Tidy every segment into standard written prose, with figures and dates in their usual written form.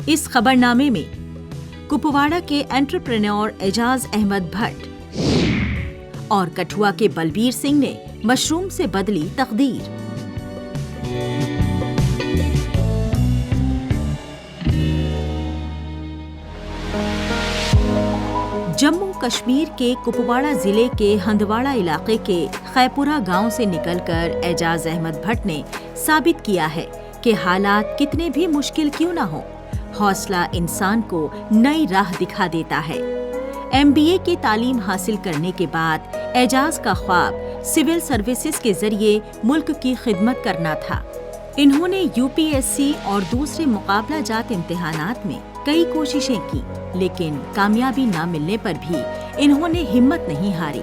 इस खबरनामे में कुपवाड़ा के एंटरप्रेन्योर एजाज अहमद भट्ट और कठुआ के बलबीर सिंह ने मशरूम से बदली तकदीर। जम्मू कश्मीर के कुपवाड़ा जिले के हंदवाड़ा इलाके के खैपुरा गांव से निकलकर एजाज अहमद भट्ट ने साबित किया है कि हालात कितने भी मुश्किल क्यों न हो, हौसला इंसान को नई राह दिखा देता है। MBA की तालीम हासिल करने के बाद एजाज का ख्वाब सिविल सर्विसेज के जरिए मुल्क की खिदमत करना था। इन्होंने UPSC और दूसरे मुकाबला जात इम्तिहानात में कई कोशिशें की, लेकिन कामयाबी न मिलने पर भी इन्होंने हिम्मत नहीं हारी।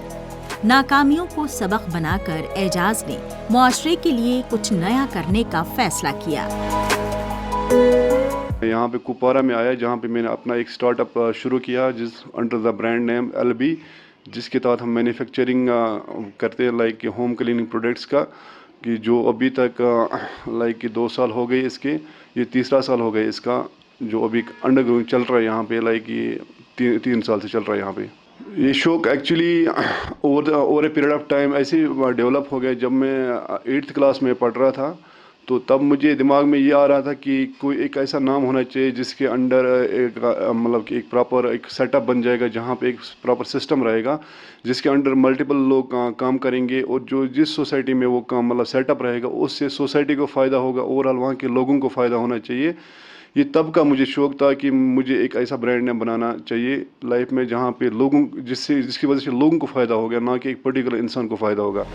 नाकामियों को सबक बनाकर एजाज ने मुआशरे के लिए कुछ नया करने का फैसला किया। यहाँ पे कुपवाड़ा में आया, जहाँ पे मैंने अपना एक स्टार्टअप शुरू किया जिस under the brand name LB, जिसके तहत हम मैन्युफैक्चरिंग करते हैं लाइक होम क्लीनिंग प्रोडक्ट्स का, कि जो अभी तक लाइक 2 साल हो गए इसके, ये तीसरा साल हो गया इसका, जो अभी अंडरग्राउंड चल रहा है यहाँ पे, लाइक ये 3 साल से चल रहा है यहाँ पे। ये शौक actually over a period of time ऐसे डेवलप हो गया। जब मैं 8th क्लास में पढ़ रहा था तो तब मुझे दिमाग में ये आ रहा था कि कोई एक ऐसा नाम होना चाहिए जिसके अंडर एक मतलब कि एक प्रॉपर एक सेटअप बन जाएगा, जहाँ पे एक प्रॉपर सिस्टम रहेगा जिसके अंडर मल्टीपल लोग काम करेंगे, और जो जिस सोसाइटी में वो काम मतलब सेटअप रहेगा उससे सोसाइटी को फ़ायदा होगा, ओवरऑल वहाँ के लोगों को फ़ायदा होना चाहिए। ये तब का मुझे शौक था कि मुझे एक ऐसा ब्रांड नेम बनाना चाहिए लाइफ में जहाँ पे लोगों जिसकी वजह से लोगों को फ़ायदा होगा, ना कि एक पर्टिकुलर इंसान को फ़ायदा होगा।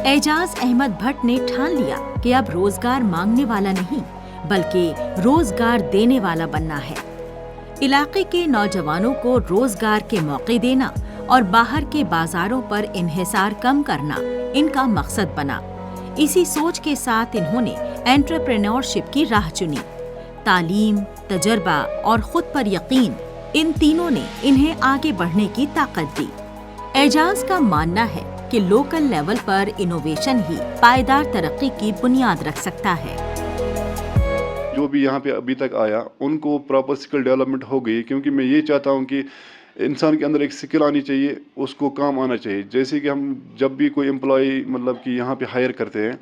एजाज अहमद भट्ट ने ठान लिया कि अब रोजगार मांगने वाला नहीं बल्कि रोजगार देने वाला बनना है। इलाके के नौजवानों को रोजगार के मौके देना और बाहर के बाजारों पर इन्हिसार कम करना इनका मकसद बना। इसी सोच के साथ इन्होंने एंटरप्रेन्योरशिप की राह चुनी। तालीम, तजर्बा और खुद पर यकीन, इन तीनों ने इन्हें आगे बढ़ने की ताकत दी। एजाज का मानना है कि लोकल लेवल पर इनोवेशन ही पायदार तरक्की की बुनियाद रख सकता है। जो भी यहाँ पे अभी तक आया उनको प्रॉपर स्किल डेवलपमेंट हो गई, क्योंकि मैं ये चाहता हूँ कि इंसान के अंदर एक स्किल आनी चाहिए, उसको काम आना चाहिए। जैसे कि हम जब भी कोई एम्प्लॉय मतलब कि यहाँ पे हायर करते हैं,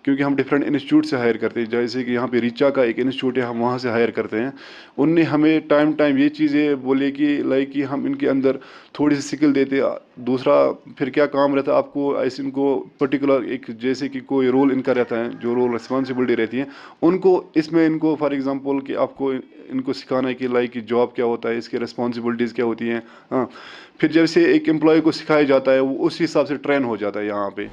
क्योंकि हम डिफरेंट इंस्टीट्यूट से हायर करते हैं, जैसे कि यहाँ पे रीचा का एक इंस्टीट्यूट है, हम वहाँ से हायर करते हैं। उनने हमें टाइम ये चीज़ें बोले कि लाइक कि हम इनके अंदर थोड़ी सी स्किल देते। दूसरा फिर क्या काम रहता है आपको, ऐसे इनको पर्टिकुलर एक जैसे कि कोई रोल इनका रहता है, जो रोल रिस्पॉन्सिबिलिटी रहती है उनको, इसमें इनको फॉर एग्जांपल कि आपको इनको सिखाना है कि लाइक कि जॉब क्या होता है, इसकी रिस्पॉन्सिबिलिटीज़ क्या होती हैं। हाँ, फिर जैसे एक एम्प्लॉय को सिखाया जाता है वो उस हिसाब से ट्रेन हो जाता है यहाँ पे।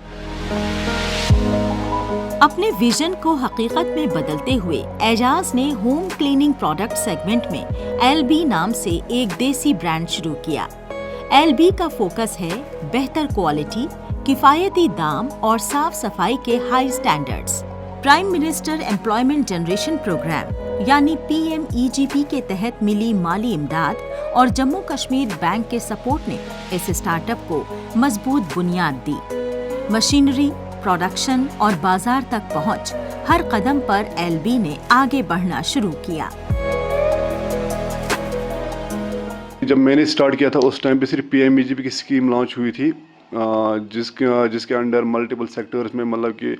अपने विजन को हकीकत में बदलते हुए एजाज ने होम क्लीनिंग प्रोडक्ट सेगमेंट में LB नाम से एक देसी ब्रांड शुरू किया। LB का फोकस है बेहतर क्वालिटी, किफायती दाम और साफ सफाई के high standards. Prime minister employment generation programme यानी PMEGP के तहत मिली माली इमदाद और जम्मू कश्मीर बैंक के सपोर्ट ने इस स्टार्टअप को मजबूत बुनियाद दी। मशीनरी, प्रोडक्शन और बाजार तक पहुंच, हर कदम पर LB ने आगे बढ़ना शुरू किया। जब मैंने स्टार्ट किया था उस टाइम पे सिर्फ PMEGP की स्कीम लॉन्च हुई थी, जिसके अंडर मल्टीपल सेक्टर्स में मतलब कि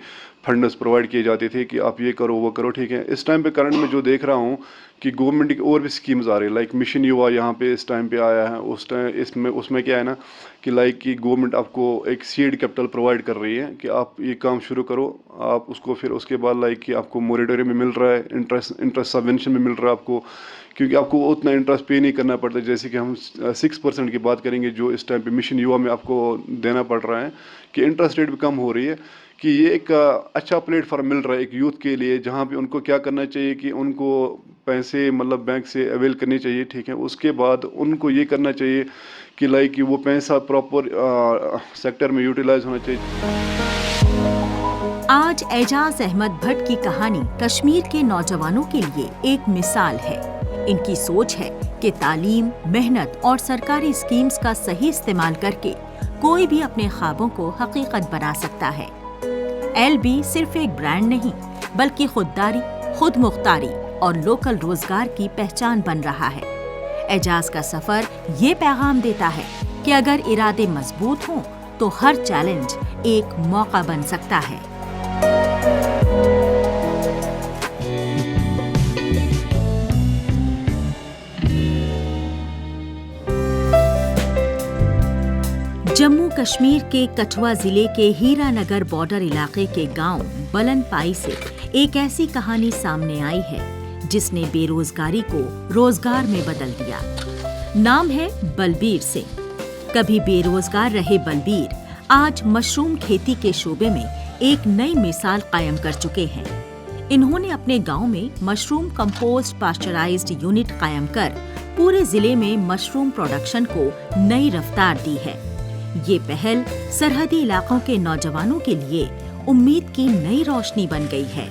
फंड्स प्रोवाइड किए जाते थे कि आप ये करो वो करो, ठीक है। इस टाइम पे करंट में जो देख रहा हूँ कि गवर्नमेंट की और भी स्कीम्स आ रही है, लाइक मिशन युवा यहाँ पे इस टाइम पे आया है। उस टाइम उसमें क्या है ना कि लाइक कि गवर्नमेंट आपको एक सीड कैपिटल प्रोवाइड कर रही है कि आप ये काम शुरू करो, आप उसको फिर उसके बाद लाइक कि आपको मोरेटोरियम में मिल रहा है, इंटरेस्ट सबवेंशन में मिल रहा है आपको, क्योंकि आपको उतना इंटरेस्ट पे नहीं करना पड़ता। जैसे कि हम 6% की बात करेंगे जो इस टाइम पे मिशन युवा में आपको देना पड़ रहा है, कि इंटरेस्ट रेट भी कम हो रही है, कि ये एक अच्छा प्लेटफॉर्म मिल रहा है एक यूथ के लिए, जहाँ पे उनको क्या करना चाहिए कि उनको पैसे मतलब बैंक से अवेल करने चाहिए, ठीक है। उसके बाद उनको ये करना चाहिए कि लाइक कि वो पैसा प्रॉपर सेक्टर में यूटिलाइज होना चाहिए। आज एजाज अहमद भट्ट की कहानी कश्मीर के नौजवानों के लिए एक मिसाल है। इनकी सोच है कि तालीम, मेहनत और सरकारी स्कीम्स का सही इस्तेमाल करके कोई भी अपने ख्वाबों को हकीकत बना सकता है। LB सिर्फ एक ब्रांड नहीं, बल्कि खुददारी, खुद मुख्तारी और लोकल रोजगार की पहचान बन रहा है। एजाज का सफर ये पैगाम देता है कि अगर इरादे मजबूत हों तो हर चैलेंज एक मौका बन सकता है। जम्मू कश्मीर के कठुआ जिले के हीरानगर बॉर्डर इलाके के गांव बलनपाई से एक ऐसी कहानी सामने आई है जिसने बेरोजगारी को रोजगार में बदल दिया। नाम है बलबीर सिंह। कभी बेरोजगार रहे बलबीर आज मशरूम खेती के शोबे में एक नई मिसाल कायम कर चुके हैं। इन्होंने अपने गांव में मशरूम कंपोस्ट पास्चराइज्ड यूनिट कायम कर पूरे जिले में मशरूम प्रोडक्शन को नई रफ्तार दी है। ये पहल सरहदी इलाकों के नौजवानों के लिए उम्मीद की नई रोशनी बन गई है।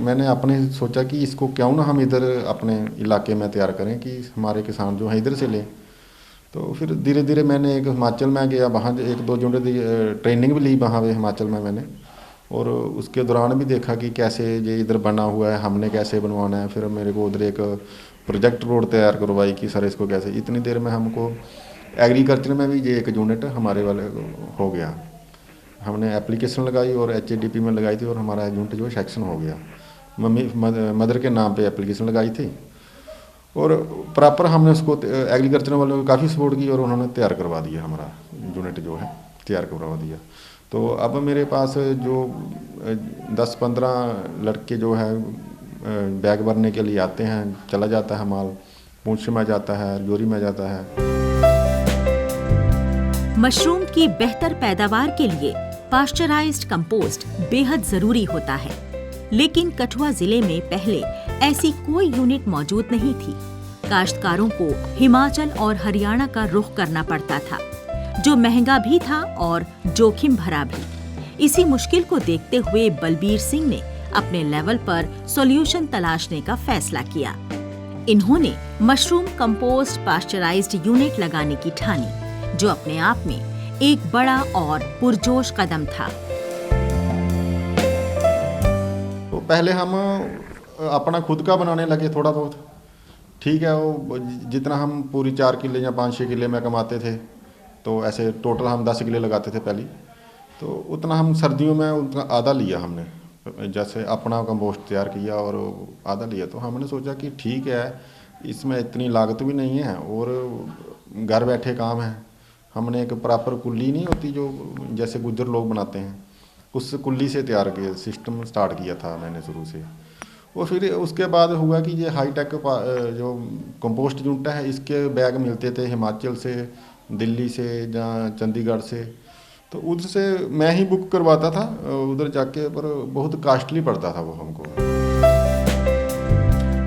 मैंने अपने सोचा कि इसको क्यों ना हम इधर अपने इलाके में तैयार करें कि हमारे किसान जो हैं इधर से लें। तो फिर धीरे धीरे मैंने एक हिमाचल में गया, वहाँ 1-2 यूनिट ट्रेनिंग भी ली वहाँ पे हिमाचल में मैंने, और उसके दौरान भी देखा कि कैसे ये इधर बना हुआ है, हमने कैसे बनवाना है। फिर मेरे को उधर एक प्रोजेक्ट रोड तैयार करवाई कि सर इसको कैसे, इतनी देर में हमको एग्रीकल्चर में भी ये एक यूनिट हमारे वाले हो गया। हमने एप्लीकेशन लगाई और HADP में लगाई थी और हमारा यूनिट जो सेक्शन हो गया। मदर के नाम पे एप्लीकेशन लगाई थी और प्रॉपर हमने उसको एग्रीकल्चर वालों को काफ़ी सपोर्ट की और उन्होंने तैयार करवा दिया, हमारा यूनिट जो है तैयार करवा दिया। तो अब मेरे पास जो 10-15 लड़के जो है बैग भरने के लिए आते हैं, चला जाता है माल, पूंछ में जाता है, जोरी में जाता है। मशरूम की बेहतर पैदावार के लिए पास्चराइज्ड कंपोस्ट बेहद जरूरी होता है, लेकिन कठुआ जिले में पहले ऐसी कोई यूनिट मौजूद नहीं थी। काश्तकारों को हिमाचल और हरियाणा का रुख करना पड़ता था, जो महंगा भी था और जोखिम भरा भी। इसी मुश्किल को देखते हुए बलबीर सिंह ने अपने लेवल पर सॉल्यूशन तलाशने का फैसला किया। इन्होंने मशरूम कंपोस्ट पास्चराइज्ड यूनिट लगाने की ठानी, जो अपने आप में एक बड़ा और पुरजोश कदम था। तो पहले हम अपना खुद का बनाने लगे थोड़ा बहुत, ठीक है। वो जितना हम पूरी 4 किले या 5-6 किले में कमाते थे, तो ऐसे टोटल हम 10 किले लगाते थे पहले, तो उतना हम सर्दियों में उतना आधा लिया हमने। जैसे अपना कंपोस्ट तैयार किया और आधा लिया, तो हमने सोचा कि ठीक है, इसमें इतनी लागत भी नहीं है और घर बैठे काम है। हमने एक प्रॉपर कुल्ली नहीं होती जो जैसे गुज्जर लोग बनाते हैं, उस कुल्ली से तैयार किया, सिस्टम स्टार्ट किया था मैंने शुरू से। और फिर उसके बाद हुआ कि ये हाईटेक जो कंपोस्ट यूनिट है, इसके बैग मिलते थे हिमाचल से, दिल्ली से या चंडीगढ़ से, तो उधर से मैं ही बुक करवाता था उधर जाके, पर बहुत कॉस्टली पड़ता था वो हमको।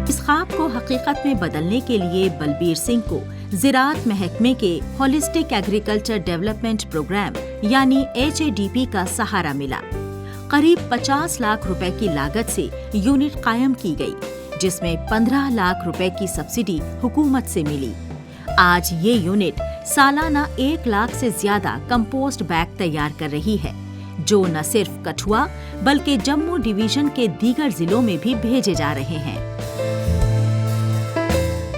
इस ख्वाब को हकीकत में बदलने के लिए बलबीर सिंह को ज़िराअत महकमे के होलिस्टिक एग्रीकल्चर डेवलपमेंट प्रोग्राम यानी HADP का सहारा मिला। करीब 50 लाख रुपए की लागत से यूनिट कायम की गई, जिसमें 15 लाख रुपए की सब्सिडी हुकूमत से मिली। आज ये यूनिट सालाना 1 लाख से ज्यादा कंपोस्ट बैग तैयार कर रही है, जो न सिर्फ कठुआ बल्कि जम्मू डिवीजन के दीगर जिलों में भी भेजे जा रहे हैं।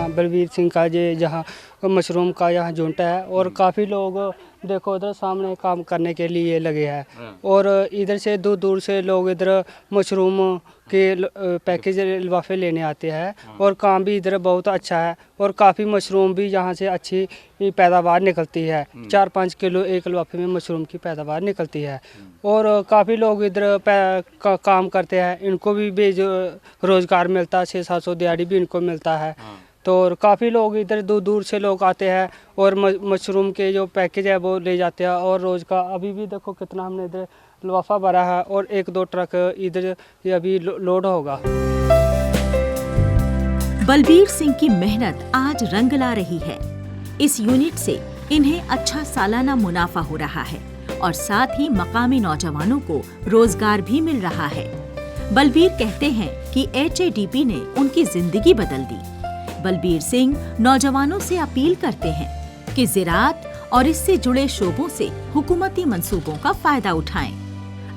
बलबीर सिंह का ये जहाँ मशरूम का यहाँ यूनिट है और काफ़ी लोग देखो उधर सामने काम करने के लिए लगे हैं और इधर से दूर दूर से लोग इधर मशरूम के पैकेज लिफाफे लेने आते हैं और काम भी इधर बहुत अच्छा है और काफ़ी मशरूम भी यहाँ से अच्छी पैदावार निकलती है। 4-5 किलो एक लिफाफे में मशरूम की पैदावार निकलती है और काफ़ी लोग इधर काम करते हैं, इनको भी रोज़गार मिलता है, 600-700 दिहाड़ी भी इनको मिलता है। तो काफ़ी लोग इधर दूर दूर से लोग आते हैं और मशरूम के जो पैकेज है वो ले जाते हैं और रोज़ का अभी भी देखो कितना हमने इधर लिफाफा भरा है और 1-2 ट्रक इधर अभी लोड होगा। बलबीर सिंह की मेहनत आज रंग ला रही है। इस यूनिट से इन्हें अच्छा सालाना मुनाफा हो रहा है और साथ ही मकामी नौजवानों को रोजगार भी मिल रहा है। बलबीर कहते हैं कि HADP ने उनकी जिंदगी बदल दी। बलबीर सिंह नौजवानों से अपील करते हैं कि ज़िराअत और इससे जुड़े शोबों से हुकूमती मंसूबों का फायदा उठाएं।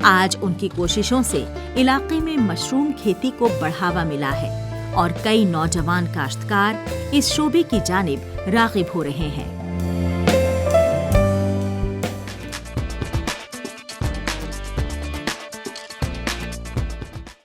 आज उनकी कोशिशों से इलाके में मशरूम खेती को बढ़ावा मिला है और कई नौजवान काश्तकार इस शोबे की जानिब राग़िब हो रहे हैं।